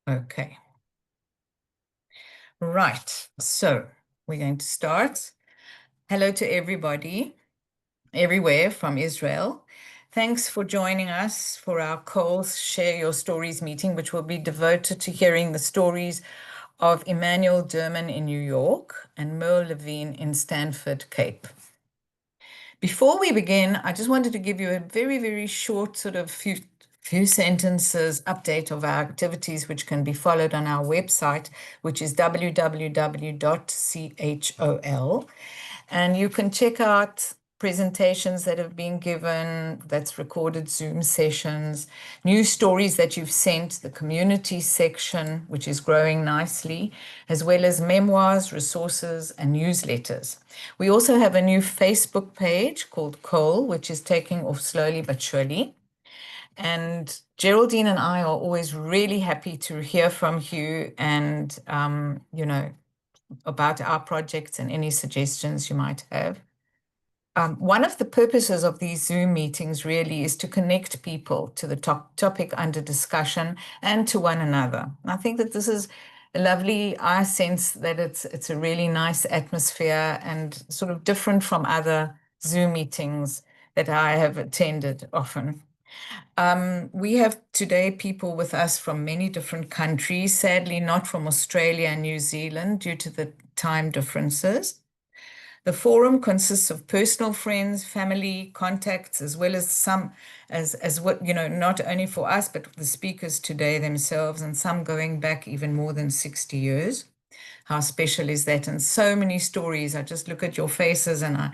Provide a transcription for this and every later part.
Okay. Right. So we're going to start. Hello to everybody, everywhere from Israel. Thanks for joining us for our Coles Share Your Stories meeting, which will be devoted to hearing the stories of Emanuel Derman in New York and Merle Levine in Stanford, Cape. Before we begin, I just wanted to give you a very, very short sort of few sentences update of our activities, which can be followed on our website, which is www.chol. And you can check out presentations that have been given, that's recorded Zoom sessions, news stories that you've sent, the community section, which is growing nicely, as well as memoirs, resources, and newsletters. We also have a new Facebook page called Cole, which is taking off slowly but surely. And Geraldine and I are always really happy to hear from you and, about our projects and any suggestions you might have. One of the purposes of these Zoom meetings really is to connect people to the topic under discussion and to one another. And I think that this is lovely. I sense that it's a really nice atmosphere and sort of different from other Zoom meetings that I have attended often. We have today people with us from many different countries, sadly not from Australia and New Zealand due to the time differences. The forum consists of personal friends, family, contacts, as well as some, as what, not only for us, but the speakers today themselves, and some going back even more than 60 years. How special is that? And so many stories. I just look at your faces and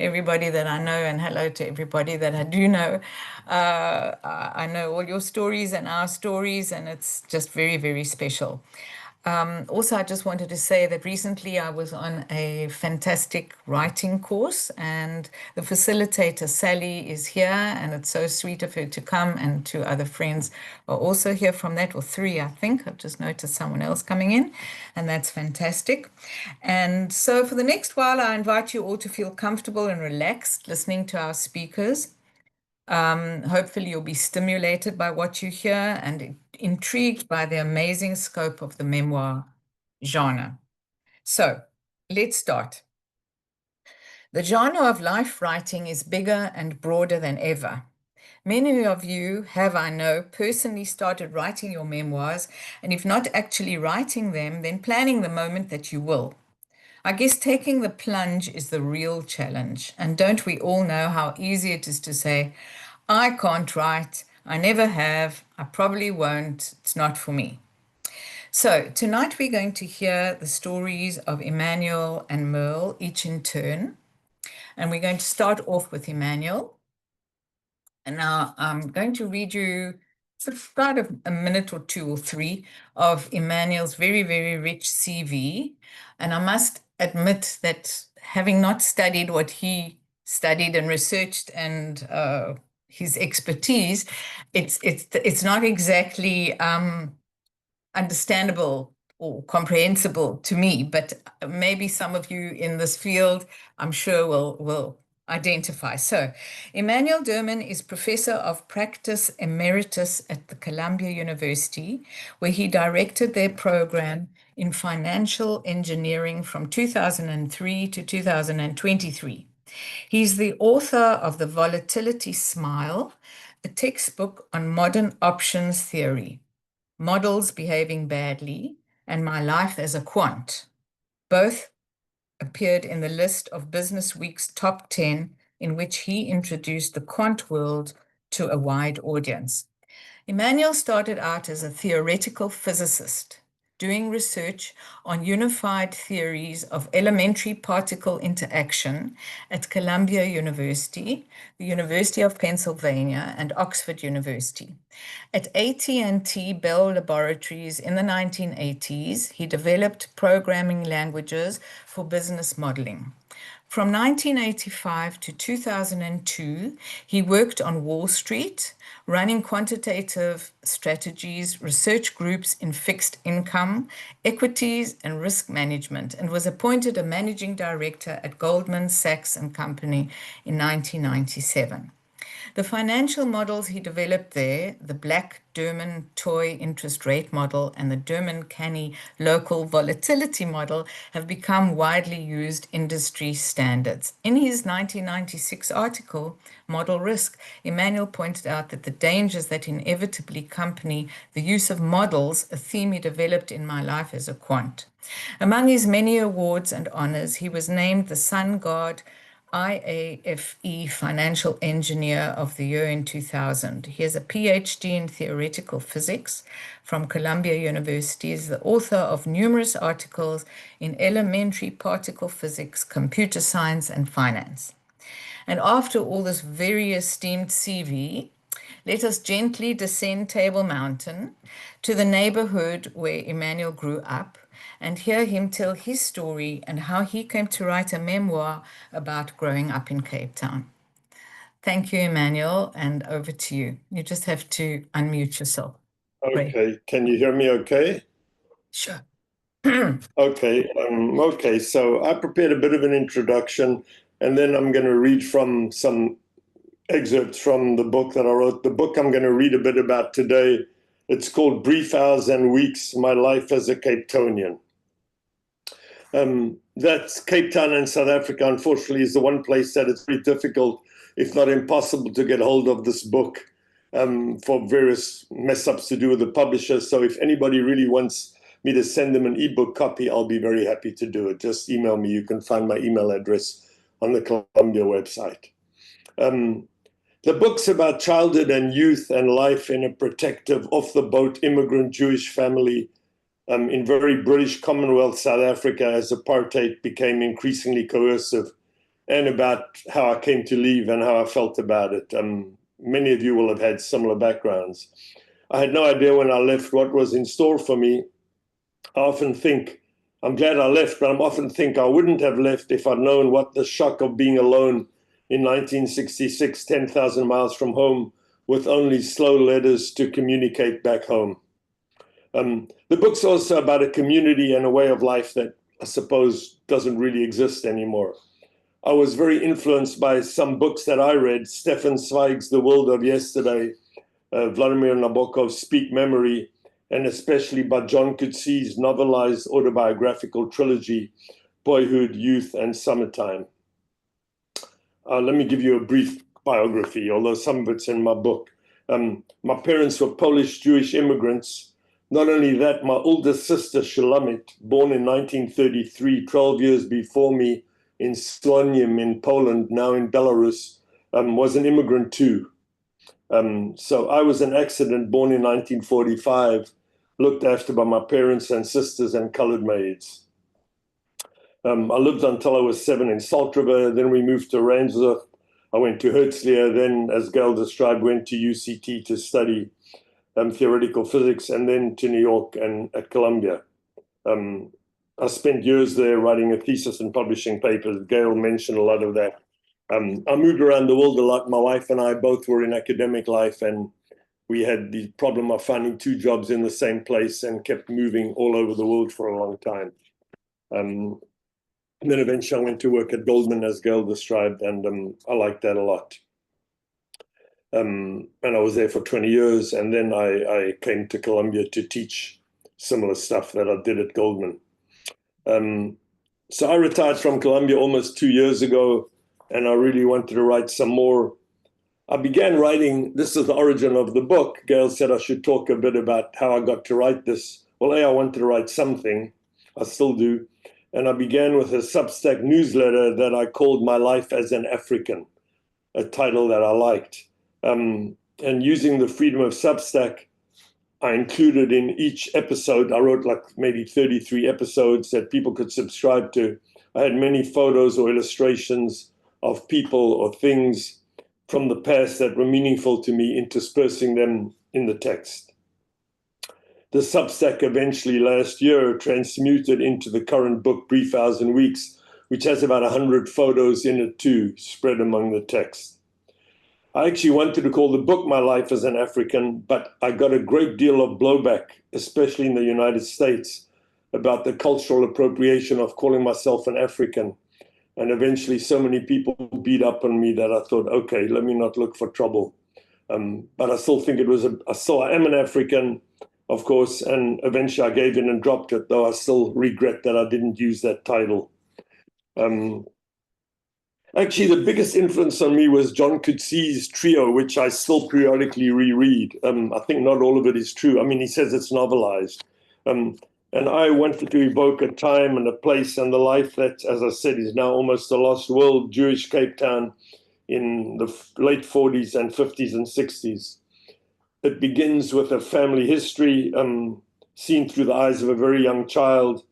everybody that I know, and hello to everybody that I do know. I know all your stories and our stories, and it's just very, very special. Also, I just wanted to say that recently I was on a fantastic writing course, and the facilitator, Sally, is here, and it's so sweet of her to come, and two other friends are also here from that, or three, I think. I've just noticed someone else coming in, and that's fantastic. And so for the next while, I invite you all to feel comfortable and relaxed listening to our speakers. Hopefully you'll be stimulated by what you hear and intrigued by the amazing scope of the memoir genre. So let's start. The genre of life writing is bigger and broader than ever. Many of you have, I know, personally started writing your memoirs, and if not actually writing them, then planning the moment that you will. I guess taking the plunge is the real challenge. And don't we all know how easy it is to say, I can't write, I never have, I probably won't, it's not for me. So tonight we're going to hear the stories of Emanuel and Merle, each in turn. And we're going to start off with Emanuel. And now I'm going to read you about a minute or two or three of Emanuel's very, very rich CV. And I must admit that having not studied what he studied and researched and his expertise, it's not exactly understandable or comprehensible to me, but maybe some of you in this field, I'm sure will identify. So Emanuel Derman is Professor of Practice Emeritus at the Columbia University, where he directed their program in financial engineering from 2003 to 2023. He's the author of The Volatility Smile, a textbook on modern options theory, Models Behaving Badly, and My Life as a Quant. Both appeared in the list of Business Week's top 10, in which he introduced the quant world to a wide audience. Emanuel started out as a theoretical physicist, doing research on unified theories of elementary particle interaction at Columbia University, the University of Pennsylvania, and Oxford University. At AT&T Bell Laboratories in the 1980s, he developed programming languages for business modeling. From 1985 to 2002, he worked on Wall Street, running quantitative strategies, research groups in fixed income, equities, and risk management, and was appointed a managing director at Goldman Sachs and Company in 1997. The financial models he developed there, the Black Derman toy interest rate model and the Derman canny local volatility model, have become widely used industry standards. In his 1996 article, Model Risk, Emanuel pointed out that the dangers that inevitably accompany the use of models, a theme he developed in my life as a quant. Among his many awards and honors, he was named the Sun God IAFE Financial Engineer of the Year in 2000. He has a PhD in theoretical physics from Columbia University. He is the author of numerous articles in elementary particle physics, computer science, and finance. And after all this very esteemed CV, let us gently descend Table Mountain to the neighborhood where Emanuel grew up and hear him tell his story and how he came to write a memoir about growing up in Cape Town. Thank you, Emanuel, and over to you. You just have to unmute yourself. Okay, can you hear me okay? Sure. Okay, so I prepared a bit of an introduction, and then I'm going to read from some excerpts from the book that I wrote. The book I'm going to read a bit about today, it's called Brief Hours and Weeks, My Life as a Cape Townian. That's Cape Town in South Africa, unfortunately, is the one place that it's very difficult, if not impossible, to get hold of this book for various mess-ups to do with the publisher. So if anybody really wants me to send them an ebook copy, I'll be very happy to do it. Just email me. You can find my email address on the Columbia website. The book's about childhood and youth and life in a protective, off-the-boat immigrant Jewish family in very British Commonwealth South Africa as apartheid became increasingly coercive, and about how I came to leave and how I felt about it. Many of you will have had similar backgrounds. I had no idea when I left what was in store for me. I often think, I'm glad I left, but I often think I wouldn't have left if I'd known what the shock of being alone in 1966, 10,000 miles from home, with only slow letters to communicate back home. The book's also about a community and a way of life that I suppose doesn't really exist anymore. I was very influenced by some books that I read, Stefan Zweig's The World of Yesterday, Vladimir Nabokov's Speak Memory, and especially by John Coetzee's novelized autobiographical trilogy, Boyhood, Youth, and Summertime. Let me give you a brief biography, although some of it's in my book. My parents were Polish Jewish immigrants. Not only that, my older sister, Shulamit, born in 1933, 12 years before me in Słoniem in Poland, now in Belarus, was an immigrant too. So I was an accident born in 1945, looked after by my parents and sisters and colored maids. I lived until I was 7 in Salt River, then we moved to Randburg. I went to Herzliya, then, as Gail described, went to UCT to study theoretical physics, and then to New York and at Columbia. I spent years there writing a thesis and publishing papers. Gail mentioned a lot of that. I moved around the world a lot. My wife and I both were in academic life, and we had the problem of finding 2 jobs in the same place and kept moving all over the world for a long time. And then eventually I went to work at Goldman, as Gail described, and I liked that a lot. And I was there for 20 years, and then I came to Columbia to teach similar stuff that I did at Goldman. So I retired from Columbia almost 2 years ago, and I really wanted to write some more. I began writing, this is the origin of the book. Gail said I should talk a bit about how I got to write this. Well, I wanted to write something, I still do, and I began with a Substack newsletter that I called My Life as an African, a title that I liked. And using the freedom of Substack, I included in each episode, I wrote like maybe 33 episodes that people could subscribe to. I had many photos or illustrations of people or things from the past that were meaningful to me, interspersing them in the text. The Substack eventually last year transmuted into the current book, Brief Hours and Weeks, which has about 100 photos in it too, spread among the text. I actually wanted to call the book My Life as an African, but I got a great deal of blowback, especially in the United States, about the cultural appropriation of calling myself an African. And eventually so many people beat up on me that I thought, okay, let me not look for trouble. But I still think I am an African, of course, and eventually I gave in and dropped it, though I still regret that I didn't use that title. Actually, the biggest influence on me was John Coetzee's Trio, which I still periodically reread. I think not all of it is true. I mean, he says it's novelized. And I wanted to evoke a time and a place and the life that, as I said, is now almost a lost world, Jewish Cape Town in the late 40s and 50s and 60s. It begins with a family history seen through the eyes of a very young child.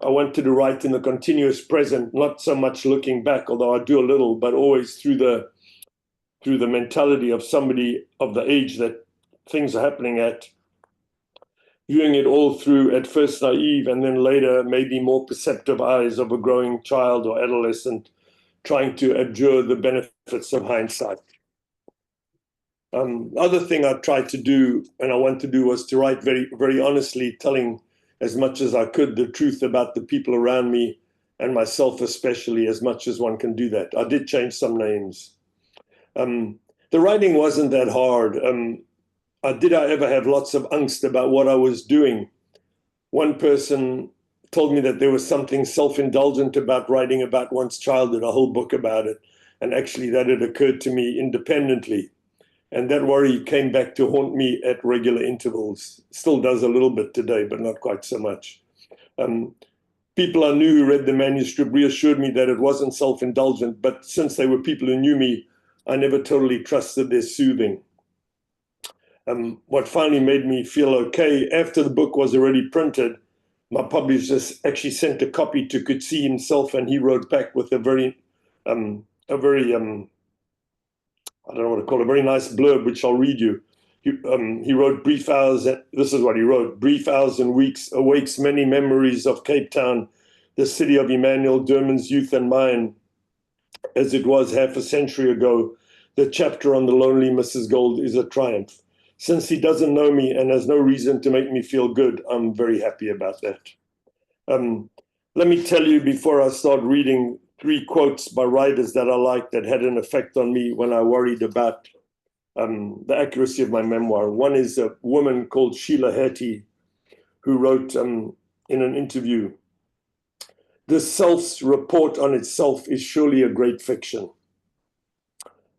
I wanted to write in the continuous present, not so much looking back, although I do a little, but always through the mentality of somebody of the age that things are happening at, viewing it all through at first naive and then later maybe more perceptive eyes of a growing child or adolescent, trying to abjure the benefits of hindsight. Other thing I tried to do and I want to do was to write very, very honestly, telling as much as I could the truth about the people around me and myself especially, as much as one can do that. I did change some names. The writing wasn't that hard. Did I ever have lots of angst about what I was doing? One person told me that there was something self-indulgent about writing about one's childhood, a whole book about it. And actually that had occurred to me independently. And that worry came back to haunt me at regular intervals. Still does a little bit today, but not quite so much. People I knew who read the manuscript reassured me that it wasn't self-indulgent, but since they were people who knew me, I never totally trusted their soothing. What finally made me feel okay, after the book was already printed, my publisher actually sent a copy to Coetzee himself, and he wrote back with a very I don't know what to call it, a very nice blurb, which I'll read you. He wrote, brief hours, this is what he wrote, brief hours and weeks awakes many memories of Cape Town, the city of Emanuel Derman's youth and mine, as it was half a century ago. The chapter on the lonely Mrs. Gold is a triumph. Since he doesn't know me and has no reason to make me feel good, I'm very happy about that. Let me tell you before I start reading 3 quotes by writers that I like that had an effect on me when I worried about the accuracy of my memoir. One is a woman called Sheila Hattie, who wrote in an interview, "The self's report on itself is surely a great fiction."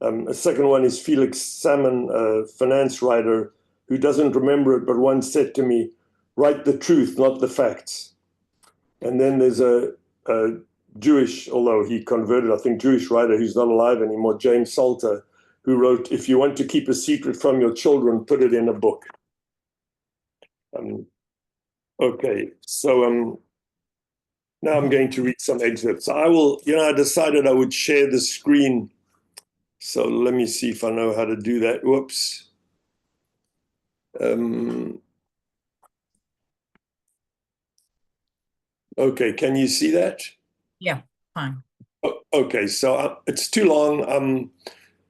A second one is Felix Salmon, a finance writer, who doesn't remember it, but once said to me, "Write the truth, not the facts." And then there's a Jewish, although he converted, I think, Jewish writer who's not alive anymore, James Salter, who wrote, "If you want to keep a secret from your children, put it in a book." Okay, so now I'm going to read some excerpts. I decided I would share the screen. So let me see if I know how to do that. Whoops. Okay, can you see that? Yeah, fine. Okay, so it's too long.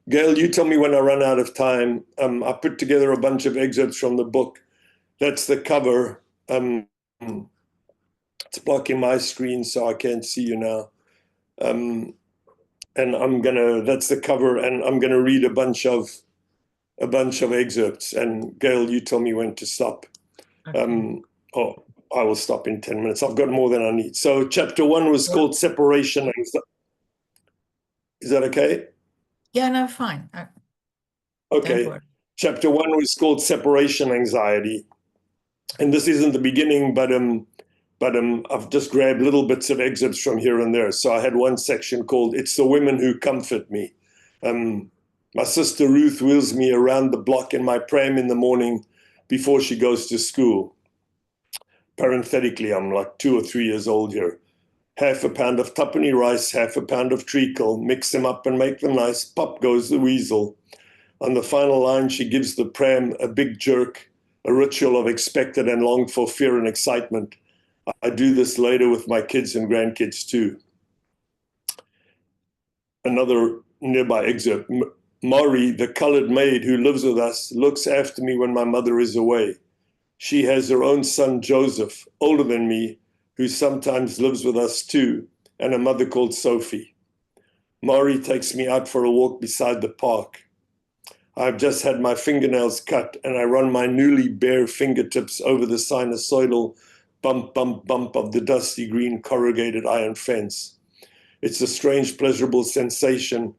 Gail, you tell me when I run out of time. I put together a bunch of excerpts from the book. That's the cover. It's blocking my screen, so I can't see you now. And that's the cover, and I'm gonna read a bunch of excerpts. And Gail, you tell me when to stop. Okay. I will stop in 10 minutes. I've got more than I need. So chapter 1 was called Separation. Is that okay? Yeah, no, fine. Okay. Chapter 1 was called Separation Anxiety. And this isn't the beginning, but I've just grabbed little bits of excerpts from here and there. So I had one section called "It's the Women Who Comfort Me." My sister Ruth wheels me around the block in my pram in the morning before she goes to school. Parenthetically, I'm like 2 or 3 years old here. Half a pound of tuppenny rice, half a pound of treacle, mix them up and make them nice. Pop goes the weasel. On the final line, she gives the pram a big jerk, a ritual of expected and longed for fear and excitement. I do this later with my kids and grandkids too. Another nearby excerpt. Maury, the colored maid who lives with us, looks after me when my mother is away. She has her own son, Joseph, older than me, who sometimes lives with us too. and a mother called Sophie. Mari takes me out for a walk beside the park. I've just had my fingernails cut and I run my newly bare fingertips over the sinusoidal bump, bump, bump of the dusty green corrugated iron fence. It's a strange, pleasurable sensation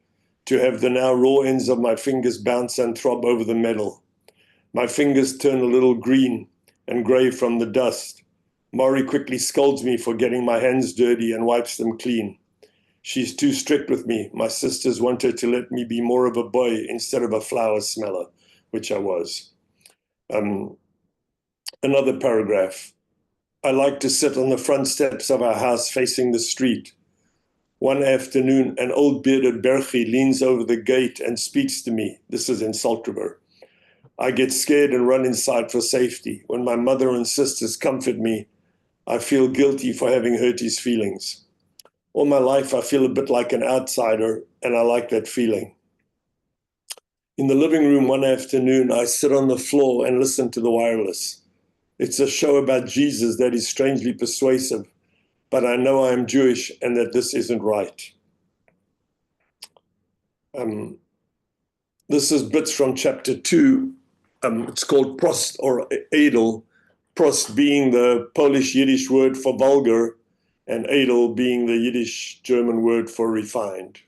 to have the now raw ends of my fingers bounce and throb over the metal. My fingers turn a little green and gray from the dust. Mari quickly scolds me for getting my hands dirty and wipes them clean. She's too strict with me. My sisters want her to let me be more of a boy instead of a flower smeller, which I was. Another paragraph. I like to sit on the front steps of our house facing the street. One afternoon, an old bearded Berchi leans over the gate and speaks to me. This is in Salt River. I get scared and run inside for safety. When my mother and sisters comfort me, I feel guilty for having hurt his feelings. All my life, I feel a bit like an outsider, and I like that feeling. In the living room one afternoon, I sit on the floor and listen to the wireless. It's a show about Jesus that is strangely persuasive, but I know I am Jewish and that this isn't right. This is bits from chapter 2. It's called Prost or Edel, Prost being the Polish Yiddish word for vulgar, and Edel being the Yiddish German word for refined.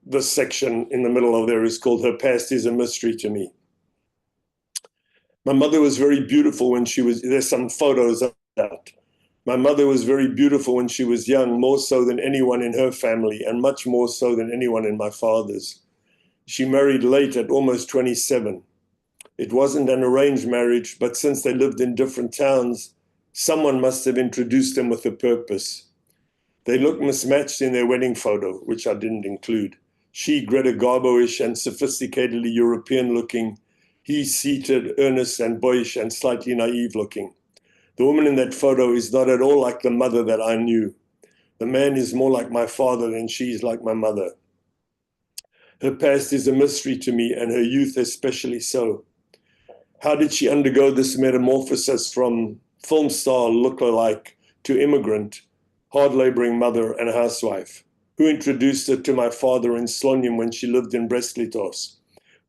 This section in the middle of there is called Her Past is a Mystery to Me. My mother was very beautiful when she was, there's some photos of that. My mother was very beautiful when she was young, more so than anyone in her family, and much more so than anyone in my father's. She married late at almost 27. It wasn't an arranged marriage, but since they lived in different towns, someone must have introduced them with a purpose. They looked mismatched in their wedding photo, which I didn't include. She, Greta Garbo-ish and sophisticatedly European-looking, he seated, earnest and boyish and slightly naive-looking. The woman in that photo is not at all like the mother that I knew. The man is more like my father than she's like my mother. Her past is a mystery to me, and her youth especially so. How did she undergo this metamorphosis from film star lookalike to immigrant, hard-laboring mother and housewife? Who introduced her to my father in Slonium when she lived in Brest-Litovsk?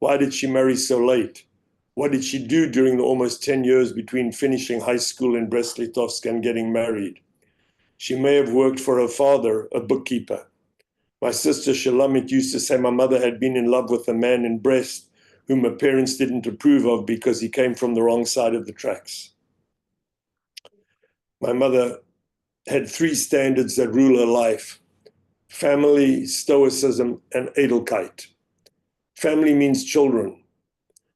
Why did she marry so late? What did she do during the almost 10 years between finishing high school in Brest-Litovsk and getting married? She may have worked for her father, a bookkeeper. My sister Shulamit used to say my mother had been in love with a man in Brest whom her parents didn't approve of because he came from the wrong side of the tracks. My mother had 3 standards that rule her life: family, stoicism, and edelkeit. Family means children.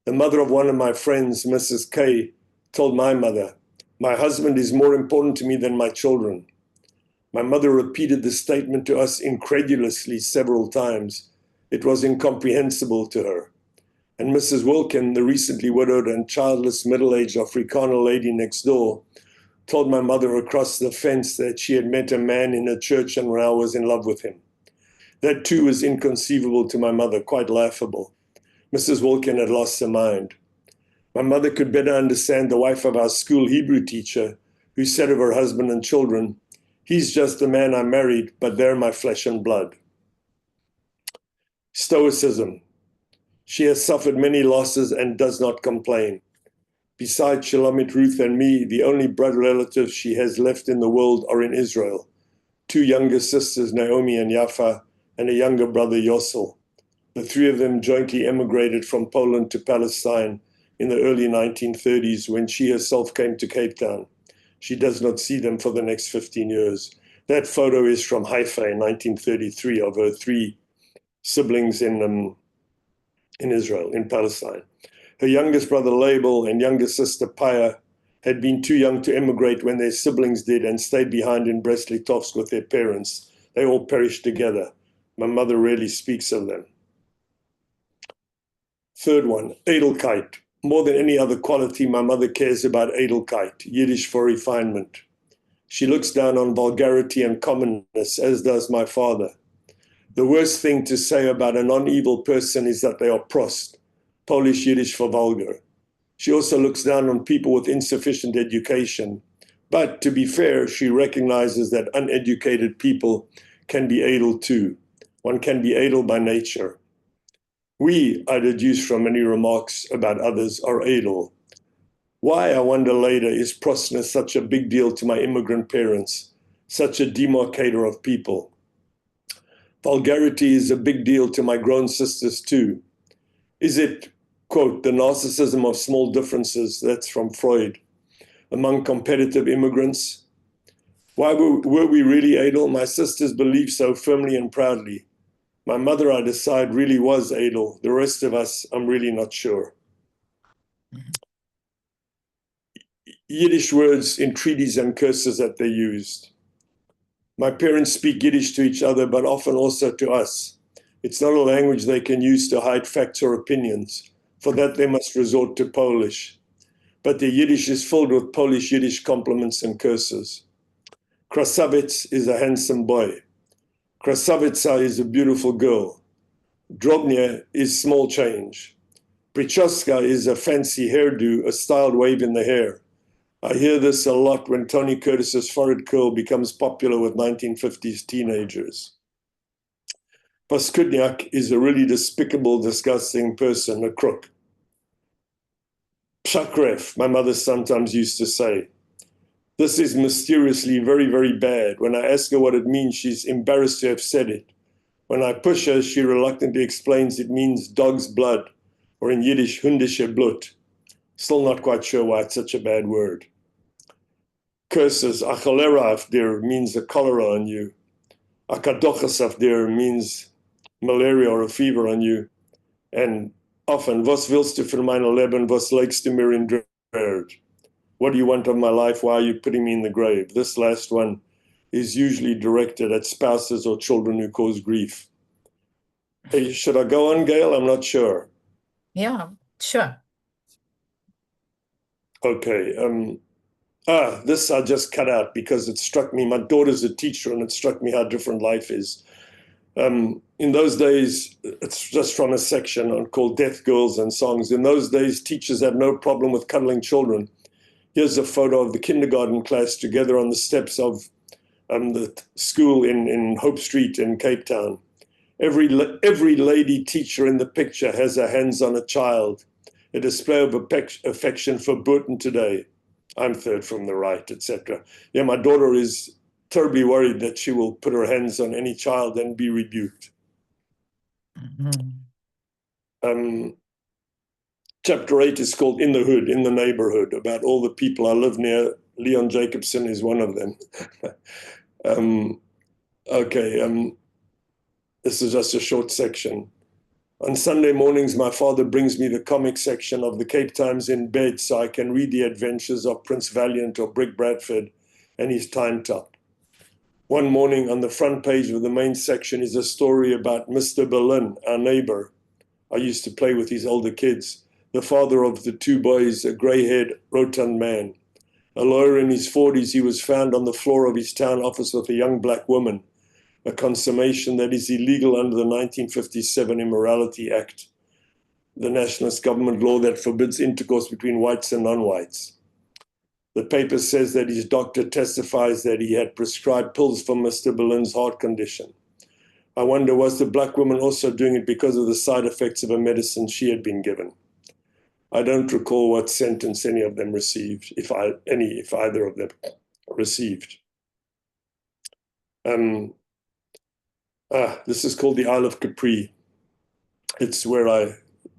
The mother of one of my friends, Mrs. K, told my mother, "My husband is more important to me than my children." My mother repeated this statement to us incredulously several times. It was incomprehensible to her. And Mrs. Wilkin, the recently widowed and childless middle-aged Afrikaner lady next door, told my mother across the fence that she had met a man in a church and now was in love with him. That too was inconceivable to my mother, quite laughable. Mrs. Wilkin had lost her mind. My mother could better understand the wife of our school Hebrew teacher, who said of her husband and children, "He's just the man I married, but they're my flesh and blood." Stoicism. She has suffered many losses and does not complain. Besides Shulamit, Ruth, and me, the only blood relatives she has left in the world are in Israel. 2 younger sisters, Naomi and Yafa, and a younger brother, Yossel. The 3 of them jointly emigrated from Poland to Palestine in the early 1930s when she herself came to Cape Town. She does not see them for the next 15 years. That photo is from Haifa in 1933 of her 3 siblings in Israel, in Palestine. Her youngest brother, Label, and younger sister, Paya, had been too young to emigrate when their siblings did and stayed behind in Brest-Litovsk with their parents. They all perished together. My mother rarely speaks of them. Third one, edelkeit. More than any other quality, my mother cares about edelkeit, Yiddish for refinement. She looks down on vulgarity and commonness, as does my father. The worst thing to say about a non-evil person is that they are prost, Polish Yiddish for vulgar. She also looks down on people with insufficient education, But to be fair, she recognizes that uneducated people can be idle too. One can be idle by nature. We, I deduce from many remarks about others, are idle. Why, I wonder later, is prosness such a big deal to my immigrant parents, such a demarcator of people? Vulgarity is a big deal to my grown sisters too. Is it, quote, the narcissism of small differences, that's from Freud, among competitive immigrants? Why were we really idle? My sisters believe so firmly and proudly. My mother, I decide, really was idle. The rest of us, I'm really not sure. Yiddish words, entreaties, and curses that they used. My parents speak Yiddish to each other, but often also to us. It's not a language they can use to hide facts or opinions. For that, they must resort to Polish. But their Yiddish is filled with Polish Yiddish compliments and curses. Krasavets is a handsome boy. Krasavica is a beautiful girl. Drobnia is small change. Prichoska is a fancy hairdo, a styled wave in the hair. I hear this a lot when Tony Curtis's forehead curl becomes popular with 1950s teenagers. Paskudniak is a really despicable, disgusting person, a crook. Pshakref, my mother sometimes used to say. This is mysteriously very, very bad. When I ask her what it means, she's embarrassed to have said it. When I push her, she reluctantly explains it means dog's blood, or in Yiddish, hundische Blut. Still not quite sure why it's such a bad word. Curses, acholera af dir means a cholera on you. Akadochas af dir means malaria or a fever on you. And often, was willst du für meine Leben, was legst du mir in Drerd? What do you want of my life? Why are you putting me in the grave? This last one is usually directed at spouses or children who cause grief. Hey, should I go on, Gail? I'm not sure. Yeah, sure. Okay. This I just cut out because it struck me. My daughter's a teacher, and it struck me how different life is. In those days, it's just from a section called Death Girls and Songs. In those days, teachers had no problem with cuddling children. Here's a photo of the kindergarten class together on the steps of the school in Hope Street in Cape Town. Every lady teacher in the picture has her hands on a child, a display of affection for Burton today. I'm third from the right, etc. Yeah, my daughter is terribly worried that she will put her hands on any child and be rebuked. Chapter 8 is called In the Hood, in the Neighborhood, about all the people I live near. Leon Jacobson is one of them. This is just a short section. On Sunday mornings, my father brings me the comic section of the Cape Times in bed so I can read the adventures of Prince Valiant or Brick Bradford and his Time Top. One morning on the front page of the main section is a story about Mr. Berlin, our neighbor. I used to play with his older kids. The father of the two boys, a gray-haired, rotund man. A lawyer in his 40s, he was found on the floor of his town office with a young black woman, a consummation that is illegal under the 1957 Immorality Act, the nationalist government law that forbids intercourse between whites and non-whites. The paper says that his doctor testifies that he had prescribed pills for Mr. Berlin's heart condition. I wonder, was the black woman also doing it because of the side effects of a medicine she had been given? I don't recall what sentence any of them received, if either of them received. This is called the Isle of Capri. It's where I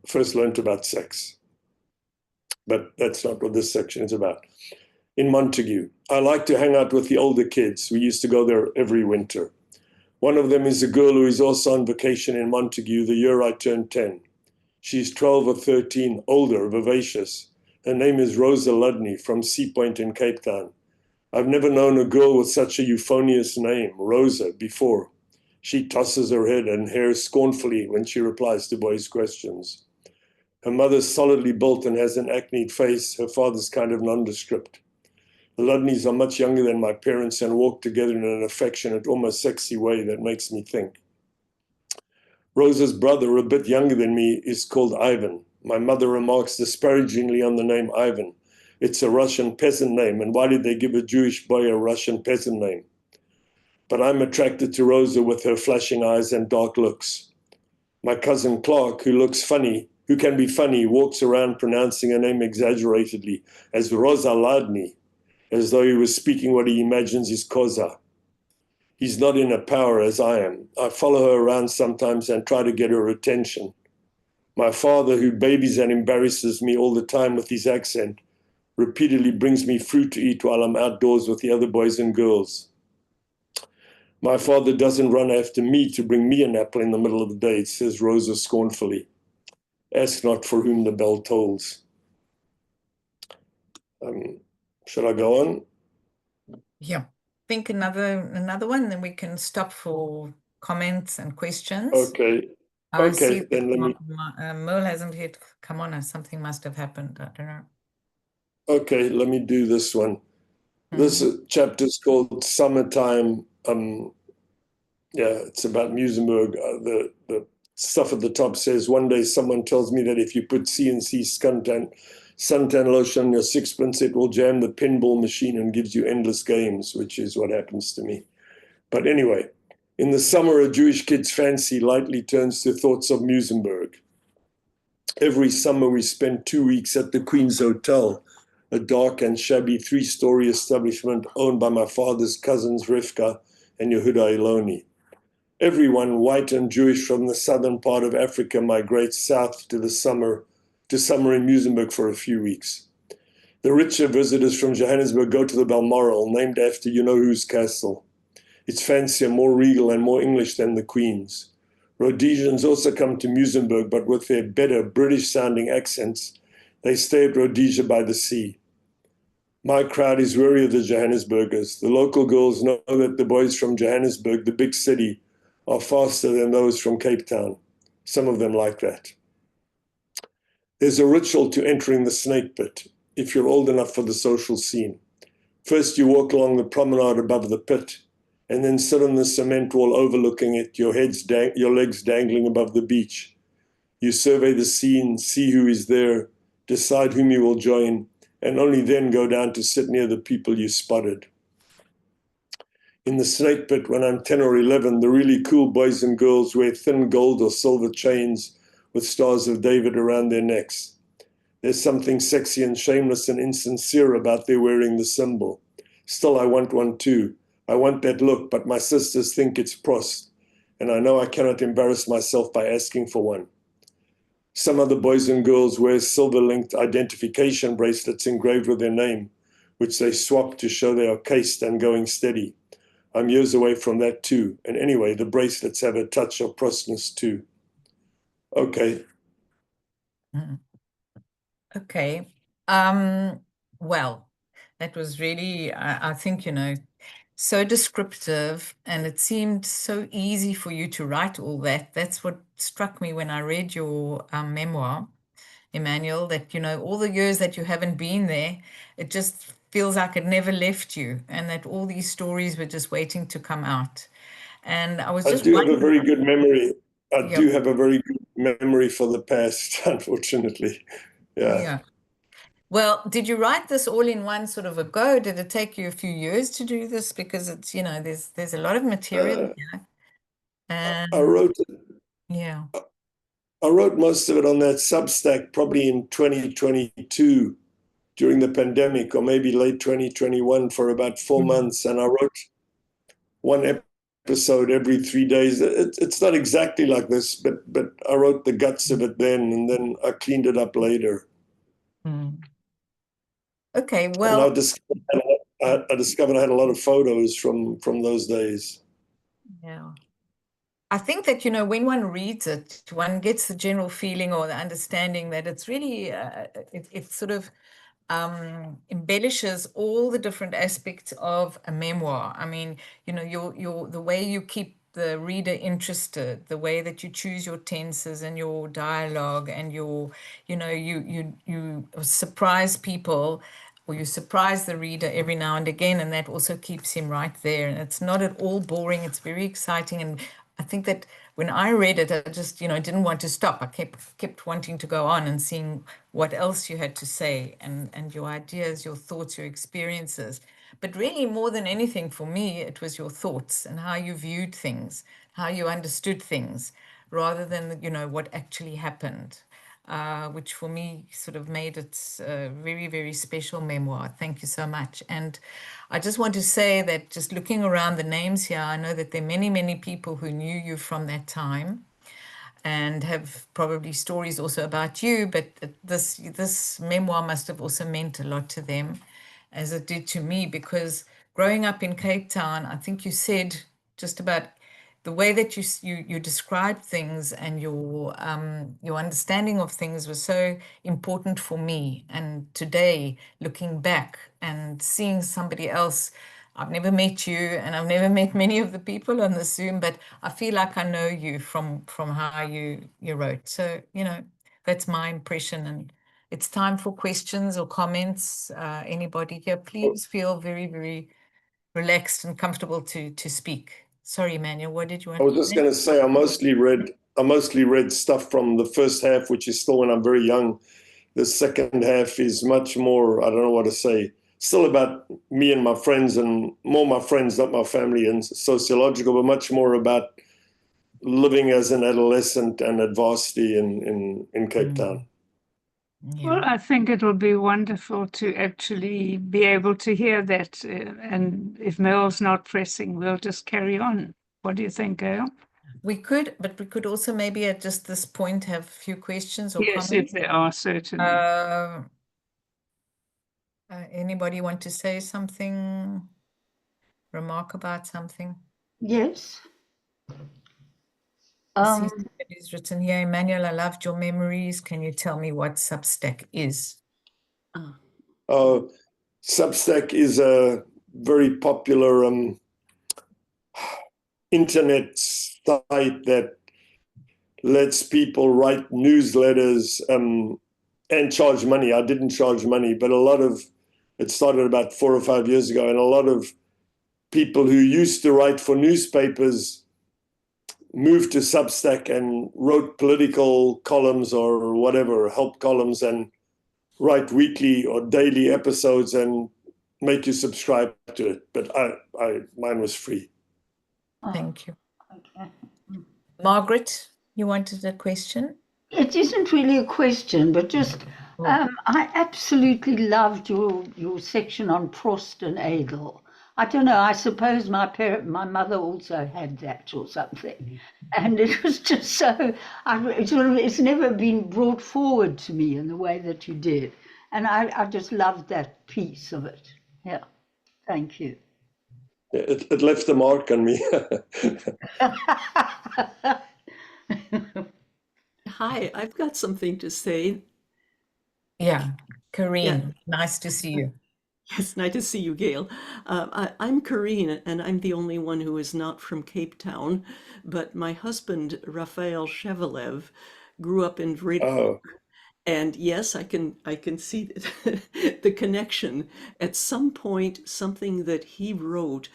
first learned about sex. But that's not what this section is about. In Montague, I like to hang out with the older kids. We used to go there every winter. One of them is a girl who is also on vacation in Montague the year I turned 10. She's 12 or 13, older, vivacious. Her name is Rosa Ludney from Sea Point in Cape Town. I've never known a girl with such a euphonious name, Rosa, before. She tosses her head and hair scornfully when she replies to boys' questions. Her mother's solidly built and has an acneed face. Her father's kind of nondescript. The Ludneys are much younger than my parents and walk together in an affectionate, almost sexy way that makes me think. Rosa's brother, a bit younger than me, is called Ivan. My mother remarks disparagingly on the name Ivan, It's a Russian peasant name. And why did they give a Jewish boy a Russian peasant name? But I'm attracted to Rosa with her flashing eyes and dark looks. My cousin Clark, who looks funny, who can be funny, walks around pronouncing her name exaggeratedly as Rosa Ladny, as though he was speaking what he imagines is Koza. He's not in a power as I am. I follow her around sometimes and try to get her attention. My father, who babies and embarrasses me all the time with his accent, repeatedly brings me fruit to eat while I'm outdoors with the other boys and girls. My father doesn't run after me to bring me an apple in the middle of the day, says Rosa scornfully. Ask not for whom the bell tolls. Should I go on? Yeah. Think another one, then we can stop for comments and questions. Okay. I see Okay, then let me. Merle hasn't yet come on, or something must have happened. I don't know. Okay, let me do this one. This chapter is called Summertime. It's about Musenberg. The stuff at the top says, one day someone tells me that if you put CNC suntan lotion on your sixpence, it will jam the pinball machine and gives you endless games, which is what happens to me. But anyway, in the summer, a Jewish kid's fancy lightly turns to thoughts of Musenberg. Every summer, we spend 2 weeks at the Queen's Hotel, a dark and shabby 3-story establishment owned by my father's cousins Rivka and Yehuda Iloni. Everyone, white and Jewish from the southern part of Africa, migrates south to summer in Musenberg for a few weeks. The richer visitors from Johannesburg go to the Balmoral, named after you-know-whose castle. It's fancier, more regal, and more English than the Queen's. Rhodesians also come to Musenberg, but with their better British-sounding accents, they stay at Rhodesia by the sea. My crowd is wary of the Johannesburgers. The local girls know that the boys from Johannesburg, the big city, are faster than those from Cape Town. Some of them like that. There's a ritual to entering the snake pit, if you're old enough for the social scene. First, you walk along the promenade above the pit, and then sit on the cement wall overlooking it, your legs dangling above the beach. You survey the scene, see who is there, decide whom you will join, and only then go down to sit near the people you spotted. In the snake pit, when I'm 10 or 11, the really cool boys and girls wear thin gold or silver chains with stars of David around their necks. There's something sexy and shameless and insincere about their wearing the symbol. Still, I want one too. I want that look, but my sisters think it's Prost, and I know I cannot embarrass myself by asking for one. Some other boys and girls wear silver-linked identification bracelets engraved with their name, which they swap to show they are cased and going steady. I'm years away from that too, and anyway, the bracelets have a touch of Prostness too. Okay. Okay. Well, that was really, I think, so descriptive, and it seemed so easy for you to write all that. That's what struck me when I read your memoir, Emanuel, that, all the years that you haven't been there, it just feels like it never left you, and that all these stories were just waiting to come out. And I was just do have a wondering. very good memory. I Yeah. do have a very good memory for the past, unfortunately. Yeah. Well, did you write this all in one sort of a go? Did it take you a few years to do this? Because it's, there's a lot of material here. I And wrote yeah. I wrote most of it on that Substack probably in 2022 during the pandemic, or maybe late 2021 for about 4 months. And I wrote one episode every 3 days. It's not exactly like this, but I wrote the guts of it then, and then I cleaned it up later. Okay, And well, I discovered I had a lot of photos from those days. yeah. I think that, when one reads it, one gets the general feeling or the understanding that it's really, it sort of embellishes all the different aspects of a memoir. I mean, the way you keep the reader interested, the way that you choose your tenses and your dialogue, and you surprise people, or you surprise the reader every now and again, and that also keeps him right there. And it's not at all boring. It's very exciting, and I think that when I read it, I just, didn't want to stop. I kept wanting to go on and seeing what else you had to say and your ideas, your thoughts, your experiences. But really, more than anything, for me, it was your thoughts and how you viewed things, how you understood things, rather than, what actually happened, which for me sort of made it a very, very special memoir. Thank you so much. And I just want to say that just looking around the names here, I know that there are many, many people who knew you from that time and have probably stories also about you, but this memoir must have also meant a lot to them, as it did to me, because growing up in Cape Town, I think you said just about the way that you described things and your understanding of things was so important for me. And today, looking back and seeing somebody else, I've never met you, and I've never met many of the people on the Zoom, but I feel like I know you from how you wrote. So, that's my impression. And it's time for questions or comments. Anybody here, please feel very, very relaxed and comfortable to speak. Sorry, Emmanuel, what did you want I was to just say? going to say I mostly read stuff from the first half, which is still when I'm very young. The second half is much more, I don't know what to say, still about me and my friends, and more my friends, not my family, and sociological, but much more about living as an adolescent and at varsity in Cape Town. Well, I think it will be wonderful to actually be able to hear that. And if Mel's not pressing, we'll just carry on. What do you think, Gail? We could, but we could also maybe at just this point have a few questions or Yes, comments. if there are, certainly. Anybody want to say something, remark about something? Yes. It's written here, Emmanuel, I loved your memories. Can you tell me what Substack is? Substack is a very popular internet site that lets people write newsletters and charge money. I didn't charge money, but it started about 4 or 5 years ago, and a lot of people who used to write for newspapers moved to Substack and wrote political columns or whatever, help columns, and write weekly or daily episodes and make you subscribe to it. But mine was free. Thank you. Okay. Margaret, you wanted a question? It isn't really a question, but just I absolutely loved your section on Prost and Adel. I don't know, I suppose my mother also had that or something. And it was just so, it's never been brought forward to me in the way that you did. And I just loved that piece of it. Yeah, thank you. It left a mark on me. Hi, I've got something to say. Yeah, Karine, Yeah. nice to see you. It's nice to see you, Gail. I'm Karine, and I'm the only one who is not from Cape Town, but my husband, Raphael Shevelev, grew up in Vredefort. Oh, And yes, I can see the connection. At some point, something that he wrote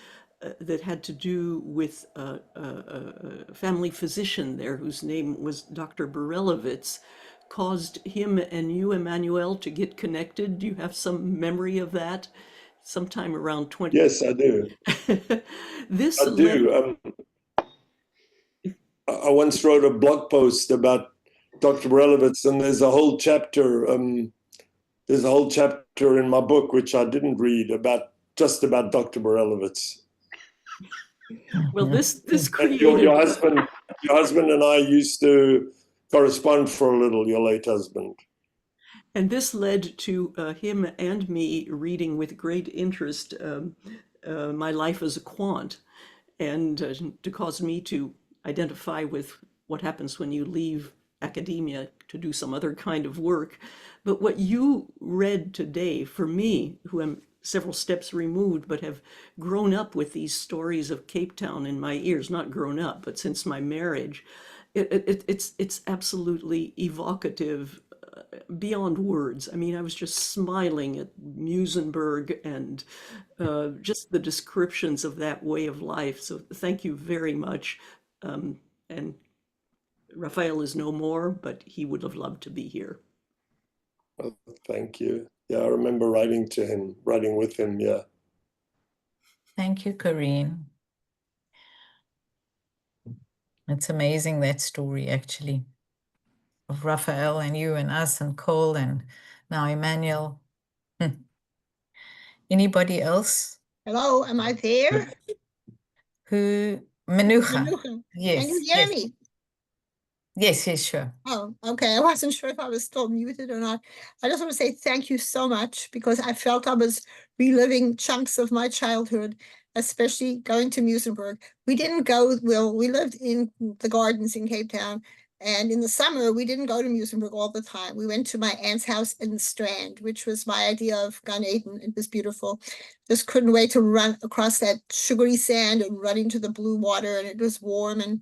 that had to do with a family physician there, whose name was Dr. Borelowitz, caused him and you, Emmanuel, to get connected. Do you have some memory of that? Sometime around 20. yes, I do. This I do. I once wrote a blog post about Dr. Borelowitz, and there's a whole chapter. There's a whole chapter in my book which I didn't read about Dr. Borelowitz. Well, this And created your husband and I used to correspond for a little. Your late husband. And this led to him and me reading with great interest My Life as a Quant, and to cause me to identify with what happens when you leave academia to do some other kind of work. But what you read today, for me, who am several steps removed, but have grown up with these stories of Cape Town in my ears, not grown up, but since my marriage, it's absolutely evocative beyond words. I mean, I was just smiling at Musenberg and just the descriptions of that way of life. So thank you very much. And Raphael is no more, but he would have loved to be here. Oh, thank you. Yeah, I remember writing with him, yeah. Thank you, Corinne. It's amazing, that story, actually, of Raphael and you and us and Cole and now Emanuel. Anybody else? Hello, am I there? Who? Menucha. Menucha. Yes. Can you hear me? Yes, sure. Oh, okay. I wasn't sure if I was still muted or not. I just want to say thank you so much, because I felt I was reliving chunks of my childhood, especially going to Muizenberg. We didn't go, well, we lived in the gardens in Cape Town, and in the summer, we didn't go to Muizenberg all the time. We went to my aunt's house in the Strand, which was my idea of Gan Eden. It was beautiful. Just couldn't wait to run across that sugary sand and run into the blue water, and it was warm, and